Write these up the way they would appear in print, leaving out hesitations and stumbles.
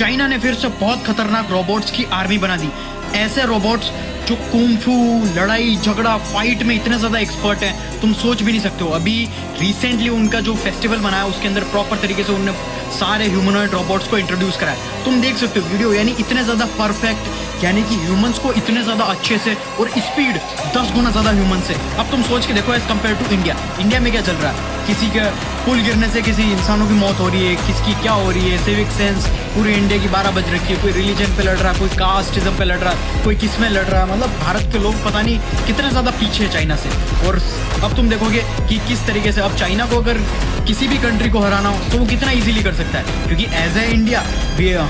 China ने फिर से बहुत खतरनाक रोबोट्स की आर्मी बना दी। ऐसे रोबोट्स जो कुंफू, लड़ाई झगड़ा, फाइट में इतने ज्यादा एक्सपर्ट हैं तुम सोच भी नहीं सकते हो। अभी रिसेंटली उनका जो फेस्टिवल मनाया उसके अंदर प्रॉपर तरीके से उन्होंने सारे ह्यूमनॉइड रोबोट्स को इंट्रोड्यूस कराया। तुम देख सकते हो वीडियो, यानी इतने ज्यादा परफेक्ट, यानी कि ह्यूमंस को इतने ज्यादा अच्छे से, और स्पीड 10 गुना ज्यादा ह्यूमन से। अब तुम सोच के देखो as compare to India, India में क्या चल रहा है? किसी का पुल गिरने से किसी इंसानों की मौत हो रही है, किसकी क्या हो रही है, सिविक सेंस पूरी इंडिया की 12 बज रखी है, कोई रिलीजन पे लड़ रहा है, कोई कास्टिज्म पे लड़ रहा है, कोई किस में लड़ रहा है। मतलब भारत के लोग पता नहीं कितने ज्यादा पीछे है चाइना से। और अब तुम देखोगे कि किस तरीके से अब चाइना को अगर किसी भी कंट्री को हराना हो तो वो कितना इजीली कर सकता है, क्योंकि एज ए इंडिया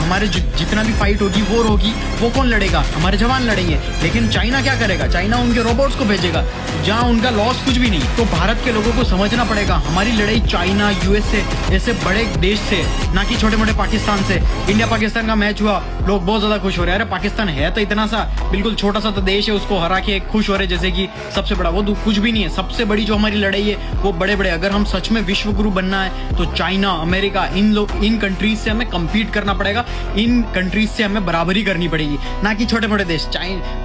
हमारे जितना भी फाइट होगी, वॉर होगी, वो कौन लड़ेगा? हमारे जवान लड़ेंगे। लेकिन चाइना क्या करेगा? चाइना उनके रोबोट्स को भेजेगा जहां उनका लॉस कुछ भी नहीं। तो भारत के लोगों को समझना पड़ेगा हमारी लड़ाई चाइना, यूएसए ऐसे बड़े देश से, ना कि छोटे मोटे पाकिस्तान से। इंडिया पाकिस्तान का मैच हुआ, लोग बहुत ज्यादा खुश हो रहे हैं। अरे पाकिस्तान है तो इतना सा बिल्कुल छोटा सा तो देश है, उसको हरा के खुश हो रहे जैसे कि सबसे बड़ा। वो कुछ भी नहीं है। सबसे बड़ी जो हमारी लड़ाई है वो बड़े बड़े, अगर हम सच में विश्व गुरु बनना है तो चाइना, अमेरिका, इन कंट्रीज से हमें कम्पीट करना पड़ेगा। इन कंट्रीज से हमें बराबरी करनी पड़ेगी, ना कि छोटे मोटे देश।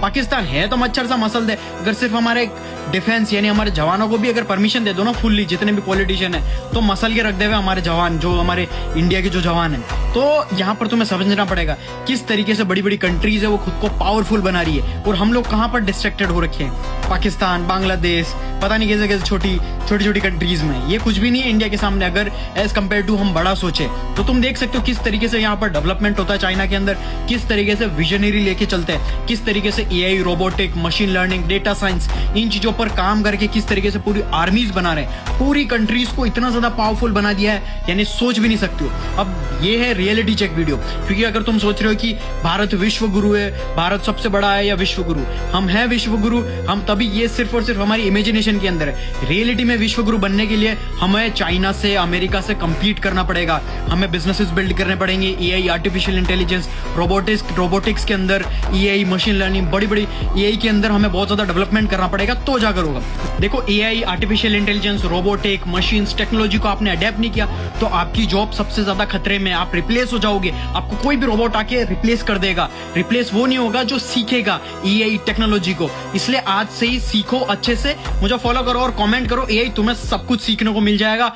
पाकिस्तान है तो मच्छर सा मसल दे, अगर सिर्फ हमारे डिफेंस यानी हमारे जवानों को भी अगर परमिशन दे दो ना फुल्ली, जितने भी पॉलिटिशियन है, तो मसल के रख दे हुए हमारे जवान, जो हमारे इंडिया के जो जवान है। तो यहाँ पर तुम्हें समझना पड़ेगा किस तरीके से बड़ी बड़ी कंट्रीज है वो खुद को पावरफुल बना रही है, और हम लोग कहाँ पर डिस्ट्रैक्टेड हो रखे हैं। पाकिस्तान, बांग्लादेश, पता नहीं कैसे कैसे छोटी छोटी कंट्रीज में, ये कुछ भी नहीं है इंडिया के सामने। अगर एज कम्पेयर टू हम बड़ा सोचे तो तुम देख सकते हो किस तरीके से यहाँ पर डेवलपमेंट होता है चाइना के अंदर, किस तरीके से विजनरी लेके चलते हैं, किस तरीके से AI, robotic, machine learning, data science, इन चीजों पर काम करके किस तरीके से पूरी आर्मीज बना रहे हैं, पूरी कंट्रीज को इतना ज्यादा पावरफुल बना दिया है, यानी सोच भी नहीं सकते हो। अब ये है रियलिटी चेक वीडियो, क्योंकि अगर तुम सोच रहे हो कि भारत विश्व गुरु है, भारत सबसे बड़ा है या विश्व गुरु, हम हैं विश्व गुरु, हम तभी ये सिर्फ और सिर्फ हमारी इमेजिनेशन के अंदर है। रियलिटी में विश्व गुरु बनने के लिए हमें चाइना से, अमेरिका से कम्पीट करना पड़ेगा। हमें बिजनेसेस बिल्ड करने पड़ेंगे, एआई, आर्टिफिशियल इंटेलिजेंस, रोबोटिक्स के अंदर एआई, मशीन लर्निंग, बड़ी बड़ी एआई के अंदर हमें बहुत ज्यादा डेवलपमेंट करना पड़ेगा, तो जाकर होगा। देखो AI, artificial intelligence, robotic, machines, technology को आपने अडेप्ट नहीं किया तो आपकी जॉब सबसे ज्यादा खतरे में, आप रिप्लेस हो जाओगे। आपको कोई भी रोबोट आके रिप्लेस कर देगा। रिप्लेस वो नहीं होगा जो सीखेगा एआई टेक्नोलॉजी को। इसलिए आज से ही सीखो अच्छे से, मुझे फॉलो करो और कमेंट करो, एआई तुम्हें सब कुछ सीखने को मिल जाएगा।